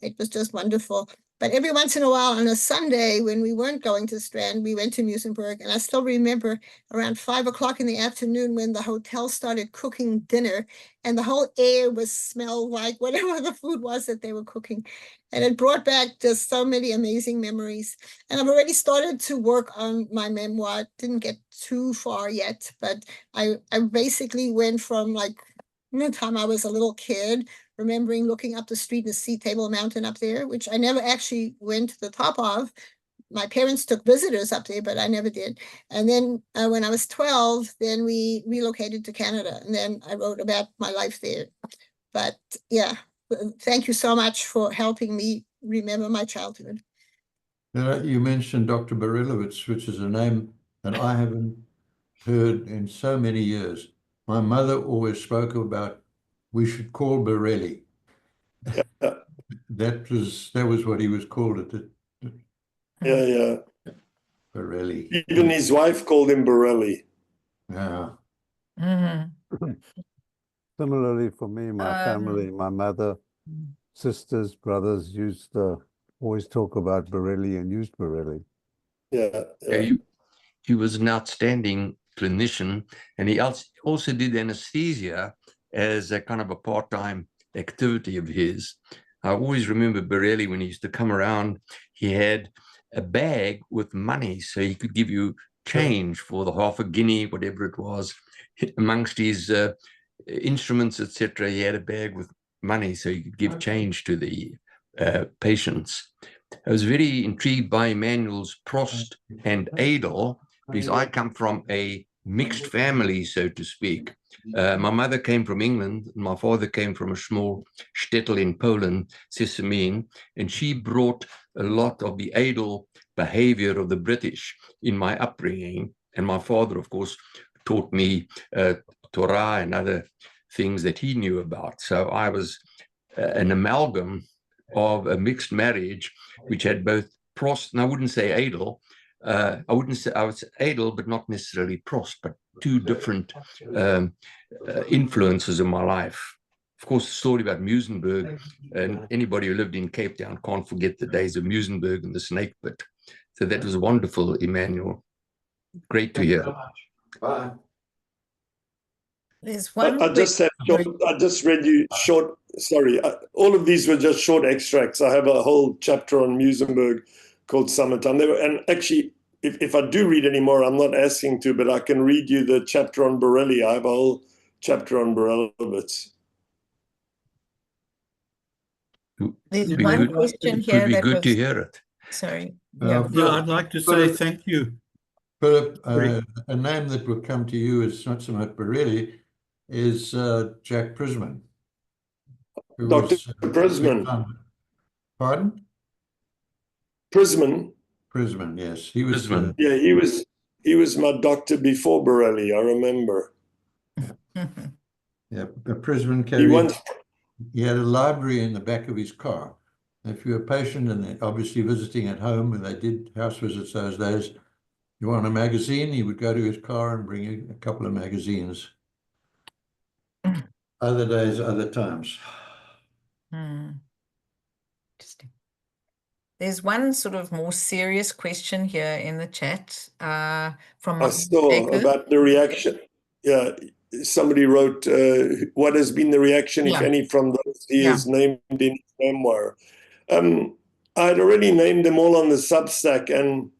it was just wonderful. But every once in a while on a Sunday, when we weren't going to Strand, we went to Muizenberg. And I still remember around 5 o'clock in the afternoon when the hotel started cooking dinner, and the whole air was smelled like whatever the food was that they were cooking. And it brought back just so many amazing memories. And I've already started to work on my memoir. Didn't get too far yet, but I basically went from like the time I was a little kid, remembering looking up the street and see Table Mountain up there, which I never actually went to the top of. My parents took visitors up there, but I never did. And then when I was 12, then we relocated to Canada, and then I wrote about my life there. But yeah, thank you so much for helping me remember my childhood. You mentioned Dr. Barilowitz, which is a name that I haven't heard in so many years. My mother always spoke about, we should call Borelli. Yeah. That was what he was called at the Yeah. Borelli. Even his wife called him Borelli. Yeah. Similarly for me, my family, my mother, sisters, brothers used to always talk about Borelli and used Borelli. Yeah. He was an outstanding clinician, and he also did anesthesia as a kind of a part-time activity of his. I always remember Borelli, when he used to come around, he had a bag with money, so he could give you change for the half a guinea, whatever it was. Amongst his instruments, etc., he had a bag with money, so he could give change to the patients. I was very intrigued by Emanuel's Prost and Adel, because I come from a mixed family, so to speak. My mother came from England, and my father came from a small shtetl in Poland, Sessamine, and she brought a lot of the Adel behavior of the British in my upbringing. And my father, of course, taught me Torah and other things that he knew about. So I was an amalgam of a mixed marriage, which had both Prost, and I wouldn't say Adel. I would say Adel, but not necessarily Prost, but two different influences in my life. Of course, the story about Muizenberg, and anybody who lived in Cape Town can't forget the days of Muizenberg and the snake pit. So that was wonderful, Emanuel. Great to hear. Bye. There's one. I just read you short. Sorry, all of these were just short extracts. I have a whole chapter on Muizenberg called Summertime. And actually, if I do read any more, I'm not asking to, but I can read you the chapter on Borelli. I have a whole chapter on Borelowitz. There's one question here. It would be good to hear it. Sorry. Yeah, I'd like to say thank you. Philip, a name that will come to you is not so much Borelli, is Jack Prisman. Dr. Prisman. Pardon? Prisman. Prisman, yes. He was. Yeah, he was my doctor before Borelli, I remember. Yeah, Prisman carried. He had a library in the back of his car. If you were a patient and obviously visiting at home, and they did house visits those days, you want a magazine, he would go to his car and bring you a couple of magazines. Other days, other times. Interesting. There's one sort of more serious question here in the chat from I saw about the reaction. yeah, somebody wrote, what has been the reaction, if Yeah. any, from those he Yeah. has named in his memoir? I'd already named them all on the Substack, and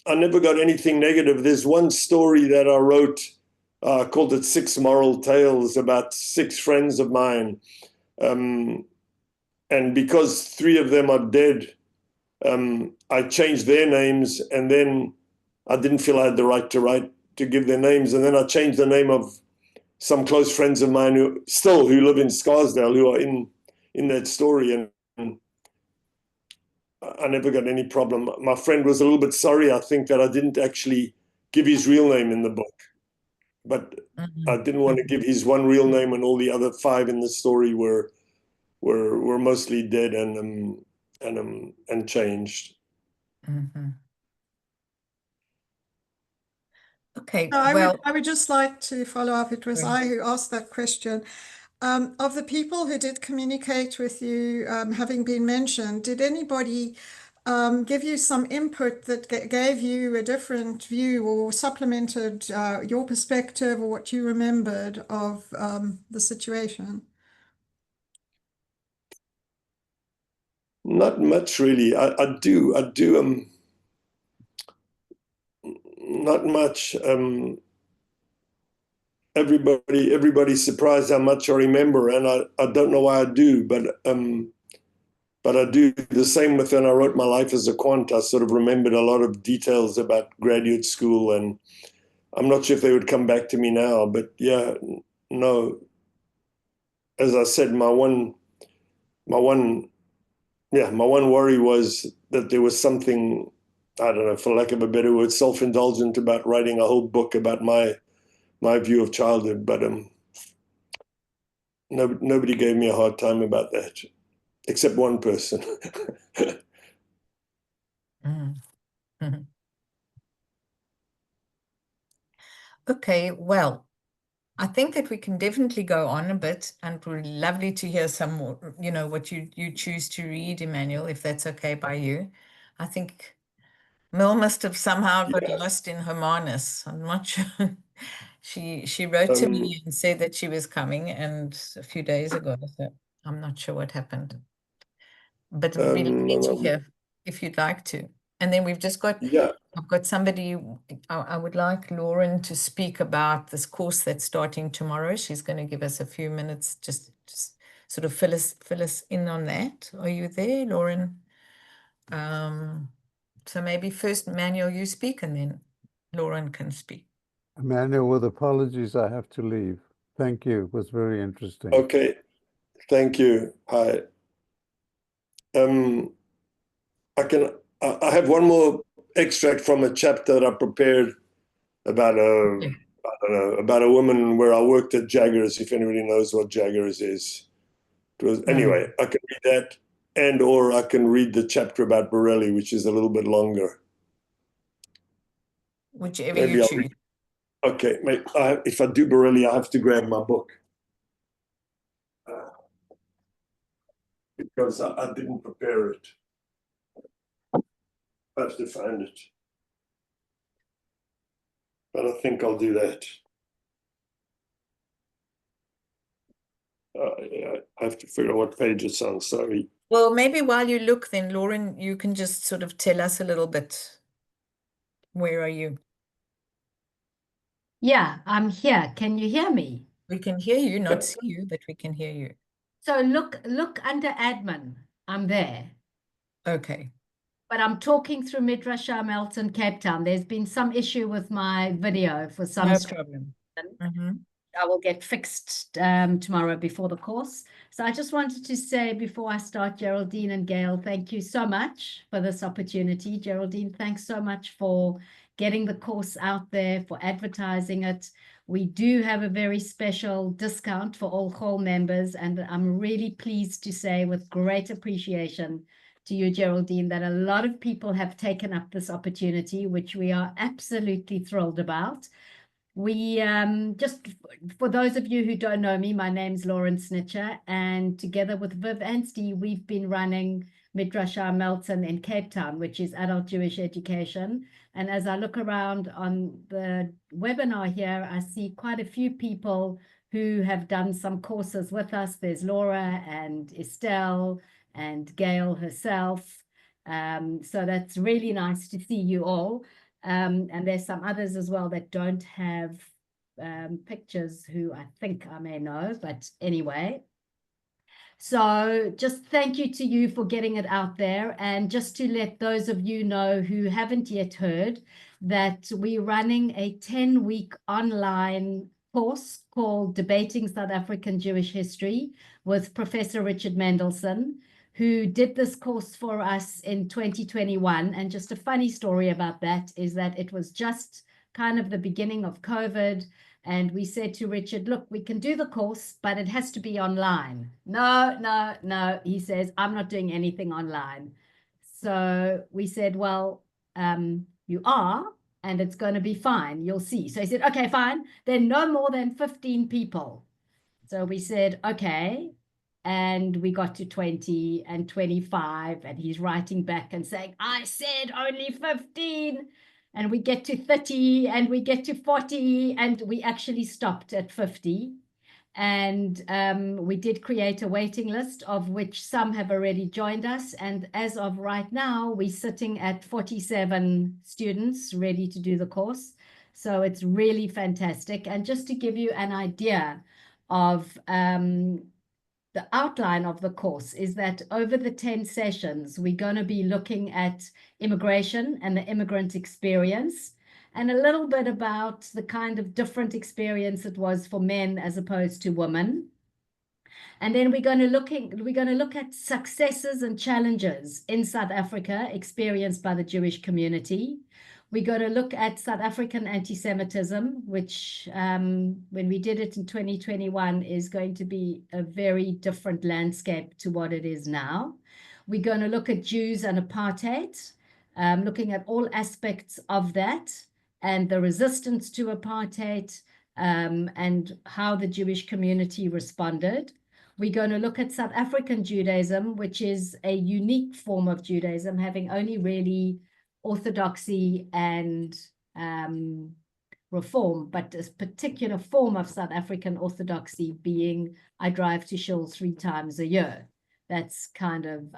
I never got anything negative. There's one story that I wrote, called it 6 Moral Tales, about 6 friends of mine. And because 3 of them are dead, I changed their names, and then I didn't feel I had the right to give their names. And then I changed the name of some close friends of mine who live in Scarsdale, who are in that story. And I never got any problem. My friend was a little bit sorry, I think, that I didn't actually give his real name in the book. But I didn't want to give his one real name, and all the other 5 in the story were mostly dead and changed. Okay, I would just like to follow up. It was I who asked that question. Of the people who did communicate with you, having been mentioned, did anybody give you some input that gave you a different view or supplemented your perspective or what you remembered of the situation? Not much, really. I do not much. Everybody's surprised how much I remember, and I don't know why I do, but I do the same with when I wrote my life as a quant. I sort of remembered a lot of details about graduate school, and I'm not sure if they would come back to me now, but yeah, no. As I said, my one worry was that there was something, I don't know, for lack of a better word, self-indulgent about writing a whole book about my view of childhood. But nobody gave me a hard time about that, except one person. Okay, well, I think that we can definitely go on a bit, and it would be lovely to hear some more, what you choose to read, Emanuel, if that's okay by you. I think Mel must have somehow got lost in Hermanus. I'm not sure. She wrote to me and said that she was coming, and a few days ago, so I'm not sure what happened. But it would be lovely to hear if you'd like to. And then we've just got, I've got somebody, I would like Lauren to speak about this course that's starting tomorrow. She's going to give us a few minutes, just sort of fill us in on that. Are you there, Lauren? So maybe first, Manuel, you speak, and then Lauren can speak. Emanuel, with apologies, I have to leave. Thank you. It was very interesting. Okay, thank you. Hi. I have one more extract from a chapter that I prepared about about a woman where I worked at Jaggers, if anybody knows what Jaggers is. Anyway, I can read that, or I can read the chapter about Borelli, which is a little bit longer. Whichever you choose. Okay, if I do Borelli, I have to grab my book. Because I didn't prepare it. I have to find it. But I think I'll do that. I have to figure out what page it's on, sorry. Well, maybe while you look then, Lauren, you can just sort of tell us a little bit. Where are you? Yeah, I'm here. Can you hear me? We can hear you, not see you, but we can hear you. So look under admin. I'm there. Okay. But I'm talking through Midrashah Melton, Cape Town. There's been some issue with my video for some No problem. I will get fixed tomorrow before the course. So I just wanted to say before I start, Geraldine and Gail, thank you so much for this opportunity. Geraldine, thanks so much for getting the course out there, for advertising it. We do have a very special discount for all Chol members, and I'm really pleased to say with great appreciation to you, Geraldine, that a lot of people have taken up this opportunity, which we are absolutely thrilled about. We just for those of you who don't know me, my name's Lauren Snitcher, and together with Viv and Steve, we've been running Midrashah Melton in Cape Town, which is adult Jewish education. And as I look around on the webinar here, I see quite a few people who have done some courses with us. There's Laura and Estelle and Gail herself. So that's really nice to see you all. And there's some others as well that don't have pictures who I think I may know, but anyway. So just thank you to you for getting it out there. And just to let those of you know who haven't yet heard that we're running a 10-week online course called Debating South African Jewish History with Professor Richard Mendelsohn, who did this course for us in 2021. And just a funny story about that is that it was just kind of the beginning of COVID. And we said to Richard, look, we can do the course, but it has to be online. No. He says, I'm not doing anything online. So we said, well, you are, and it's going to be fine. You'll see. So he said, okay, fine. Then no more than 15 people. So we said, okay. And we got to 20 and 25. And he's writing back and saying, I said only 15. And we get to 30 and we get to 40 and we actually stopped at 50. And we did create a waiting list of which some have already joined us. And as of right now, we're sitting at 47 students ready to do the course. So it's really fantastic. And just to give you an idea of the outline of the course is that over the 10 sessions, we're going to be looking at immigration and the immigrant experience, and a little bit about the kind of different experience it was for men as opposed to women. And then we're going to look at successes and challenges in South Africa experienced by the Jewish community. We're going to look at South African anti-Semitism, which when we did it in 2021 is going to be a very different landscape to what it is now. We're going to look at Jews and apartheid, looking at all aspects of that and the resistance to apartheid and how the Jewish community responded. We're going to look at South African Judaism, which is a unique form of Judaism, having only really orthodoxy and reform, but a particular form of South African orthodoxy being I drive to Shul 3 times a year. That's kind of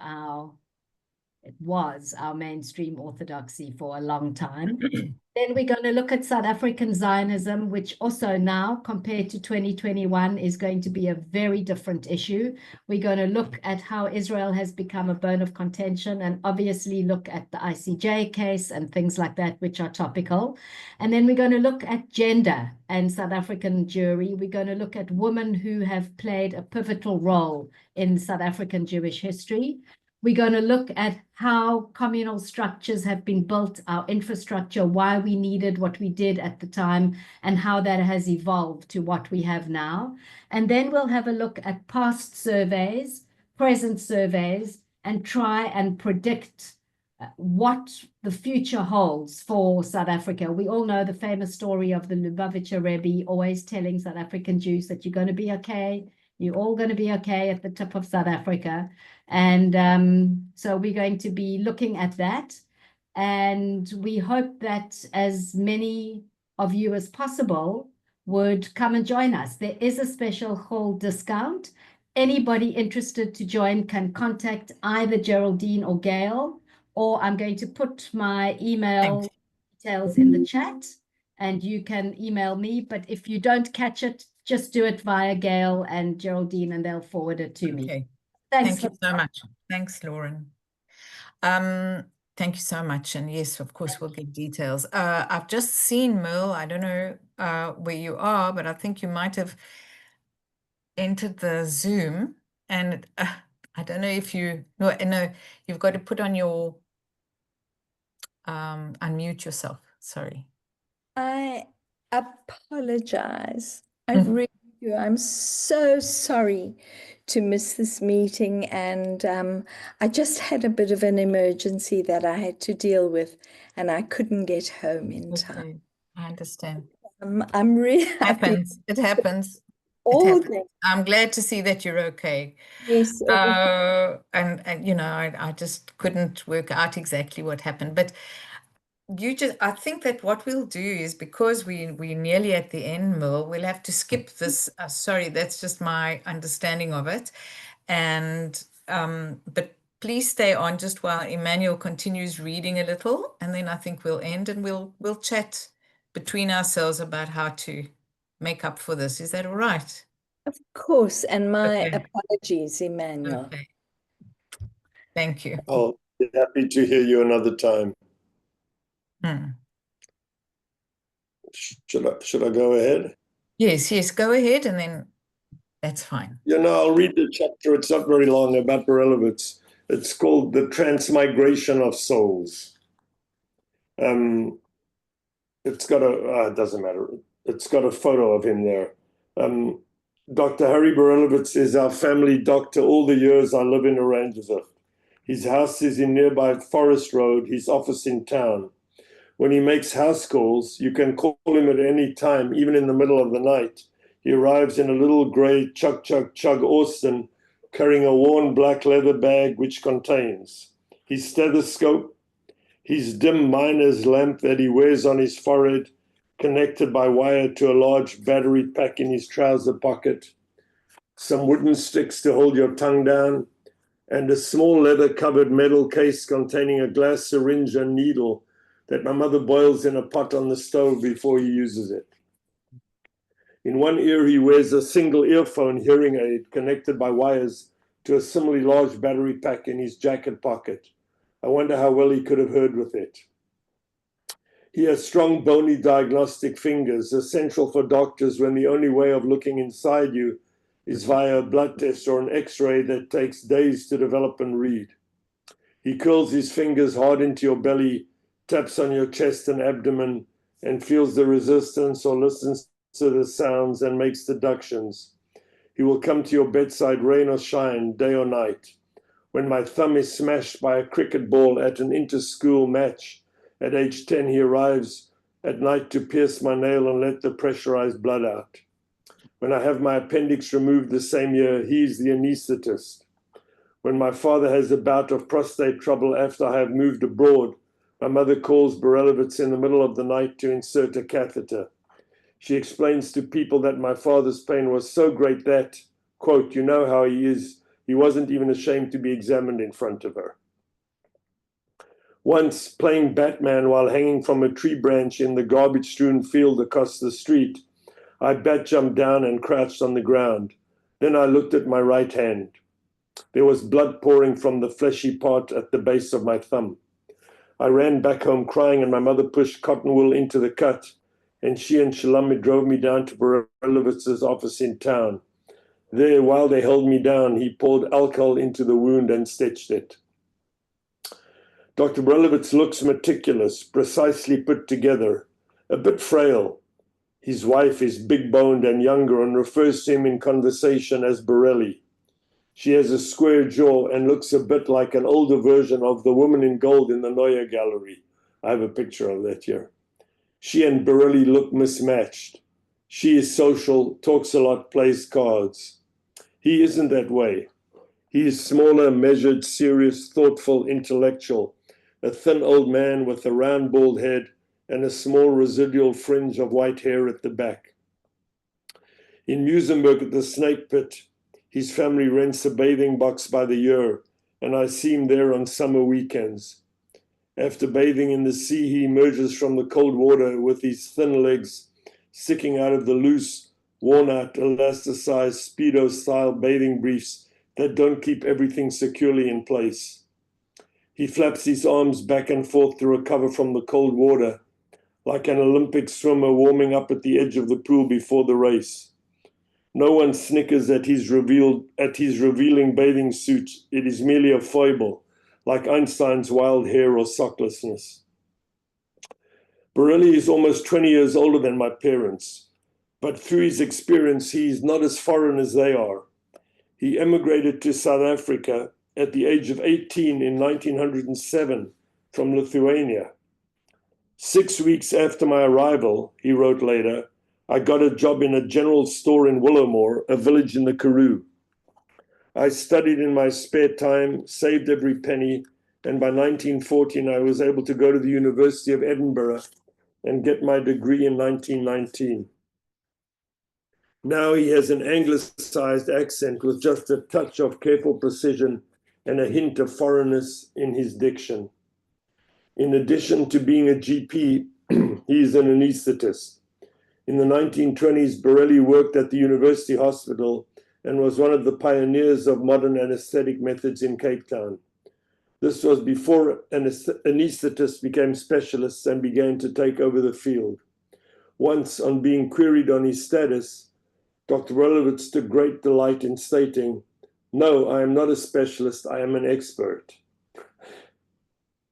it was our mainstream orthodoxy for a long time. Then we're going to look at South African Zionism, which also now, compared to 2021, is going to be a very different issue. We're going to look at how Israel has become a bone of contention and obviously look at the ICJ case and things like that, which are topical. And then we're going to look at gender and South African Jewry. We're going to look at women who have played a pivotal role in South African Jewish history. We're going to look at how communal structures have been built, our infrastructure, why we needed what we did at the time, and how that has evolved to what we have now. And then we'll have a look at past surveys, present surveys, and try and predict what the future holds for South Africa. We all know the famous story of the Lubavitcher Rebbe always telling South African Jews that you're going to be okay. You're all going to be okay at the tip of South Africa. And so we're going to be looking at that. And we hope that as many of you as possible would come and join us. There is a special whole discount. Anybody interested to join can contact either Geraldine or Gail, or I'm going to put my email details in the chat and you can email me. But if you don't catch it, just do it via Gail and Geraldine and they'll forward it to me. Okay. Thanks. Thank you so much. Thanks, Lauren. Thank you so much. And yes, of course, we'll get details. I've just seen Merle. I don't know where you are, but I think you might have entered the Zoom. And I don't know if you, no, you've got to put on your, unmute yourself. Sorry. I apologize. I really do. I'm so sorry to miss this meeting. And I just had a bit of an emergency that I had to deal with and I couldn't get home in time. I understand. I'm really happy. It happens. all that. I'm glad to see that you're okay. Yes, And you know, I just couldn't work out exactly what happened. But I think that what we'll do is, because we're nearly at the end, Merle, we'll have to skip this. Sorry, that's just my understanding of it. And but please stay on just while Emanuel continues reading a little, and then I think we'll end and we'll chat between ourselves about how to make up for this. Is that all right? of course. And my Okay. apologies, Emanuel. Okay. Thank you. I'll be happy to hear you another time. Should I go ahead? Yes, go ahead, and then that's fine. You know, I'll read the chapter. It's not very long, about Borelowitz. It's called The Transmigration of Souls. It's got it doesn't matter. It's got a photo of him there. Dr. Harry Borelowitz is our family doctor all the years I live in Oranjeville. His house is in nearby Forest Road, his office in town. When he makes house calls, you can call him at any time, even in the middle of the night. He arrives in a little grey chug Austin, carrying a worn black leather bag which contains his stethoscope, his dim miner's lamp that he wears on his forehead, connected by wire to a large battery pack in his trouser pocket, some wooden sticks to hold your tongue down, and a small leather-covered metal case containing a glass syringe and needle that my mother boils in a pot on the stove before he uses it. In one ear, he wears a single earphone hearing aid connected by wires to a similarly large battery pack in his jacket pocket. I wonder how well he could have heard with it. He has strong, bony diagnostic fingers, essential for doctors when the only way of looking inside you is via a blood test or an X-ray that takes days to develop and read. He curls his fingers hard into your belly, taps on your chest and abdomen, and feels the resistance or listens to the sounds and makes deductions. He will come to your bedside, rain or shine, day or night. When my thumb is smashed by a cricket ball at an inter-school match, at age 10, he arrives at night to pierce my nail and let the pressurized blood out. When I have my appendix removed the same year, he is the anesthetist. When my father has a bout of prostate trouble after I have moved abroad, my mother calls Borelowitz in the middle of the night to insert a catheter. She explains to people that my father's pain was so great that, quote, you know how he is, he wasn't even ashamed to be examined in front of her. Once, playing Batman while hanging from a tree branch in the garbage-strewn field across the street, I bat-jumped down and crouched on the ground. Then I looked at my right hand. There was blood pouring from the fleshy part at the base of my thumb. I ran back home crying, and my mother pushed cotton wool into the cut, and she and Shalomit drove me down to Borelowitz's office in town. There, while they held me down, he poured alcohol into the wound and stitched it. Dr. Borelowitz looks meticulous, precisely put together, a bit frail. His wife is big-boned and younger and refers to him in conversation as Borelli. She has a square jaw and looks a bit like an older version of the woman in gold in the Neue Gallery. I have a picture of that here. She and Borelli look mismatched. She is social, talks a lot, plays cards. He isn't that way. He is smaller, measured, serious, thoughtful, intellectual, a thin old man with a round bald head and a small residual fringe of white hair at the back. In Musenberg at the Snake Pit, his family rents a bathing box by the year, and I see him there on summer weekends. After bathing in the sea, he emerges from the cold water with his thin legs sticking out of the loose, worn-out, elasticized, Speedo-style bathing briefs that don't keep everything securely in place. He flaps his arms back and forth to recover from the cold water, like an Olympic swimmer warming up at the edge of the pool before the race. No one snickers at his revealing bathing suit. It is merely a foible, like Einstein's wild hair or socklessness. Borelli is almost 20 years older than my parents, but through his experience, he is not as foreign as they are. He emigrated to South Africa at the age of 18 in 1907 from Lithuania. 6 weeks after my arrival, he wrote later, I got a job in a general store in Willowmore, a village in the Karoo. I studied in my spare time, saved every penny, and by 1914 I was able to go to the University of Edinburgh and get my degree in 1919. Now he has an anglicized accent with just a touch of careful precision and a hint of foreignness in his diction. In addition to being a GP, he is an anaesthetist. In the 1920s, Borelli worked at the University Hospital and was one of the pioneers of modern anesthetic methods in Cape Town. This was before anaesthetists became specialists and began to take over the field. Once, on being queried on his status, Dr. Borelli took great delight in stating, "No, I am not a specialist, I am an expert."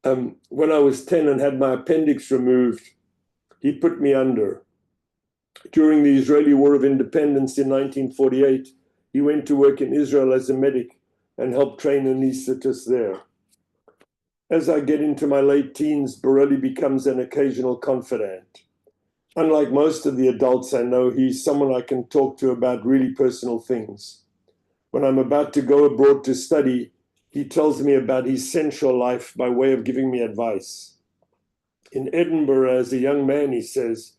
When I was 10 and had my appendix removed, he put me under. During the Israeli War of Independence in 1948, he went to work in Israel as a medic and helped train anesthetists there. As I get into my late teens, Borelli becomes an occasional confidant. Unlike most of the adults I know, he's someone I can talk to about really personal things. When I'm about to go abroad to study, he tells me about his sensual life by way of giving me advice. In Edinburgh, as a young man, he says,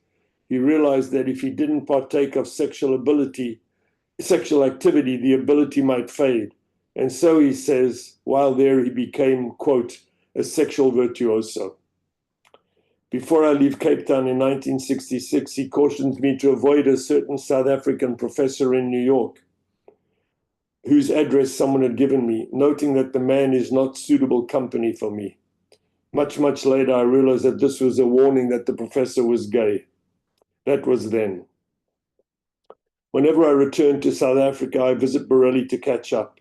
he realized that if he didn't partake of sexual activity, the ability might fade. And so, he says, while there he became, quote, a sexual virtuoso. Before I leave Cape Town in 1966, he cautioned me to avoid a certain South African professor in New York, whose address someone had given me, noting that the man is not suitable company for me. Much, much later, I realized that this was a warning that the professor was gay. That was then. Whenever I return to South Africa, I visit Borelli to catch up.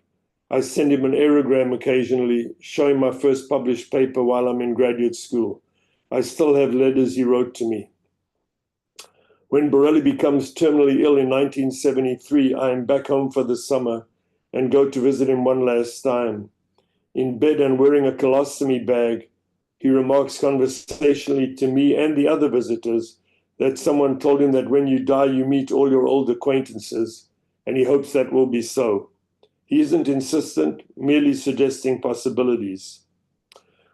I send him an aerogram occasionally, showing my first published paper while I'm in graduate school. I still have letters he wrote to me. When Borelli becomes terminally ill in 1973, I am back home for the summer and go to visit him one last time. In bed and wearing a colostomy bag, he remarks conversationally to me and the other visitors that someone told him that when you die, you meet all your old acquaintances, and he hopes that will be so. He isn't insistent, merely suggesting possibilities.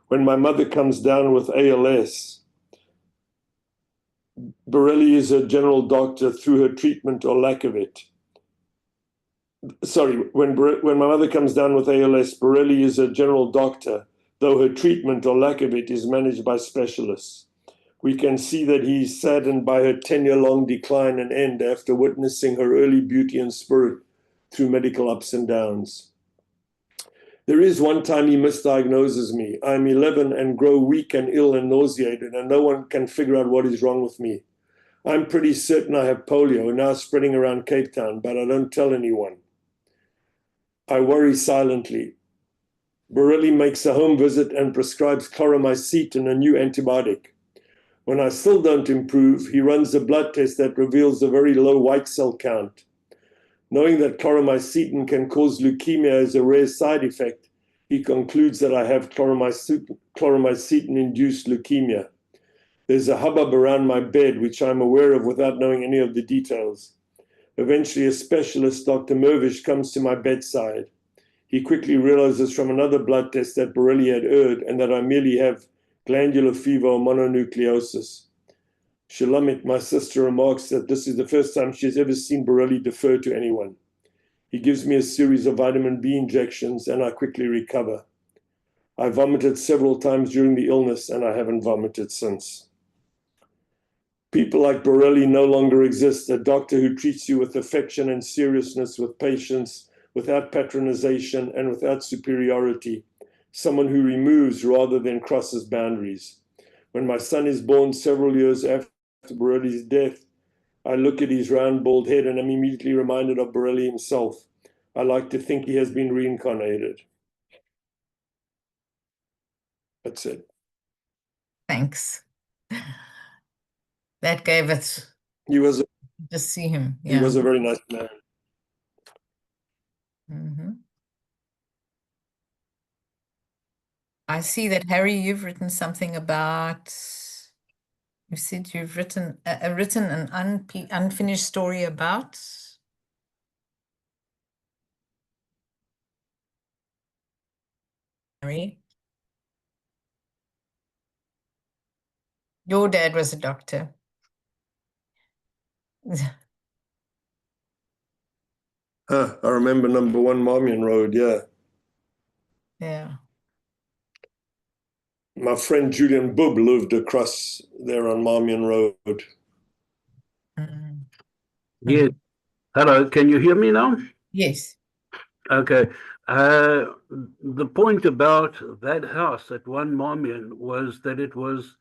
When my mother comes down with ALS, Borelli is her general doctor through her treatment or lack of it. Sorry, when my mother comes down with ALS, Borelli is her general doctor, though her treatment or lack of it is managed by specialists. We can see that he is saddened by her 10-year-long decline and end after witnessing her early beauty and spirit through medical ups and downs. There is one time he misdiagnoses me. I'm 11 and grow weak and ill and nauseated, and no one can figure out what is wrong with me. I'm pretty certain I have polio, now spreading around Cape Town, but I don't tell anyone. I worry silently. Borelli makes a home visit and prescribes chloromycetin, a new antibiotic. When I still don't improve, he runs a blood test that reveals a very low white cell count. Knowing that chloromycetin can cause leukemia as a rare side effect, he concludes that I have chloromycetin-induced leukemia. There's a hubbub around my bed, which I'm aware of without knowing any of the details. Eventually, a specialist, Dr. Mervish, comes to my bedside. He quickly realizes from another blood test that Borelli had erred and that I merely have glandular fever or mononucleosis. Shalomit, my sister, remarks that this is the first time she has ever seen Borelli defer to anyone. He gives me a series of vitamin B injections and I quickly recover. I vomited several times during the illness and I haven't vomited since. People like Borelli no longer exist, a doctor who treats you with affection and seriousness, with patience, without patronization and without superiority, someone who removes rather than crosses boundaries. When my son is born several years after Borelli's death, I look at his round, bald head and am immediately reminded of Borelli himself. I like to think he has been reincarnated. That's it. Thanks. That gave it. He was to see him. Yeah. He was a very nice man. Mm-hmm. I see that, Harry, you've written something about You said you've written an unfinished story about? Mary? Your dad was a doctor. I remember number 1 Marmion Road, yeah. Yeah. My friend Julian Bubb lived across there on Marmion Road. Mm. Yes. Hello, can you hear me now? Yes. Okay. The point about that house at 1 Marmion was that it was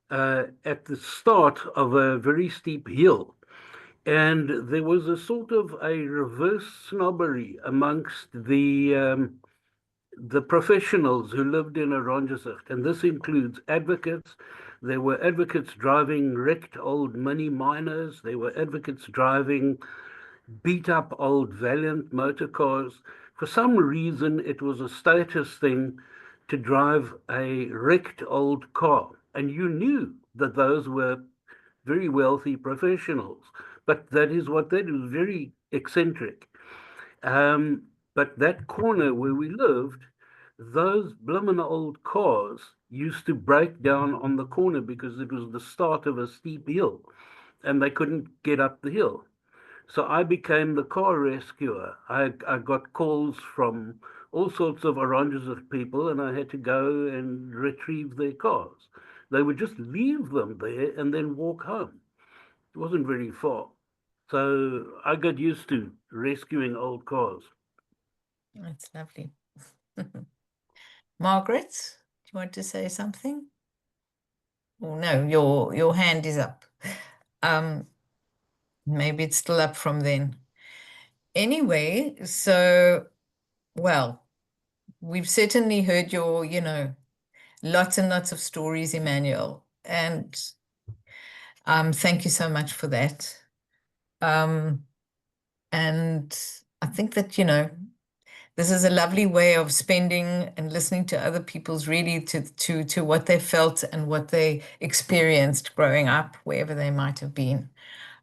at the start of a very steep hill. And there was a sort of a reverse snobbery amongst the professionals who lived in Oranjezicht, and this includes advocates. There were advocates driving wrecked old mini miners. There were advocates driving beat up old Valiant motor cars. For some reason, it was a status thing to drive a wrecked old car, and you knew that those were very wealthy professionals, but that is what they do, very eccentric. But that corner where we lived, those bloomin' old cars used to break down on the corner because it was the start of a steep hill and they couldn't get up the hill. So I became the car rescuer. I got calls from all sorts of oranges of people, and I had to go and retrieve their cars. They would just leave them there and then walk home. It wasn't very far. So I got used to rescuing old cars. That's lovely. Margaret, do you want to say something? Oh no, your hand is up. Maybe it's still up from then. Anyway, so, well, we've certainly heard your, lots and lots of stories, Emanuel, and thank you so much for that. And I think that, this is a lovely way of spending and listening to other people's really to what they felt and what they experienced growing up, wherever they might have been.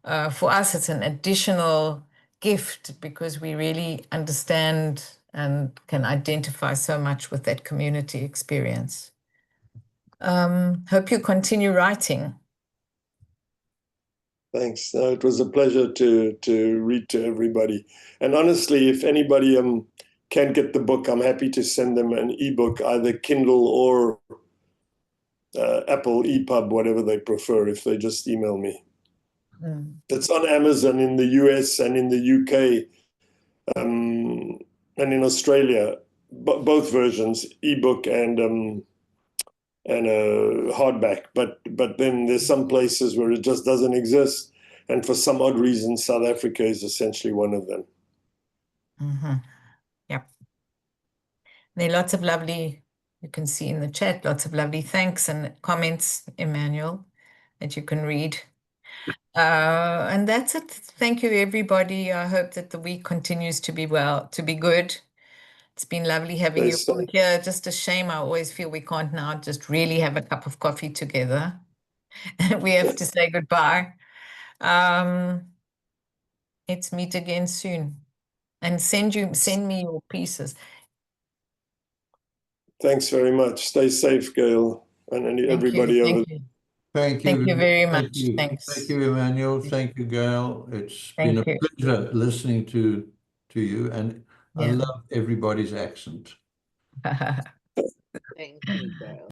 For us, it's an additional gift because we really understand and can identify so much with that community experience. Hope you continue writing. Thanks. No, it was a pleasure to read to everybody. And honestly, if anybody can't get the book, I'm happy to send them an ebook, either Kindle or Apple EPUB, whatever they prefer, if they just email me. It's on Amazon in the US and in the UK and in Australia, both versions, ebook and a hardback. But then there's some places where it just doesn't exist, and for some odd reason, South Africa is essentially one of them. Yep. There are lots of lovely, you can see in the chat, lots of lovely thanks and comments, Emanuel, that you can read. And that's it. Thank you, everybody. I hope that the week continues to be good. It's been lovely having you all here. Just a shame. I always feel we can't now just really have a cup of coffee together. We have to say goodbye. Let's meet again soon. And send me your pieces. Thanks very much. Stay safe, Gail, and everybody over there. Thank you. Thank you very much. Thanks. Thank you, Emanuel. Thank you, Gail. It's been a pleasure listening to you, and I love everybody's accent. Thank you, Gail.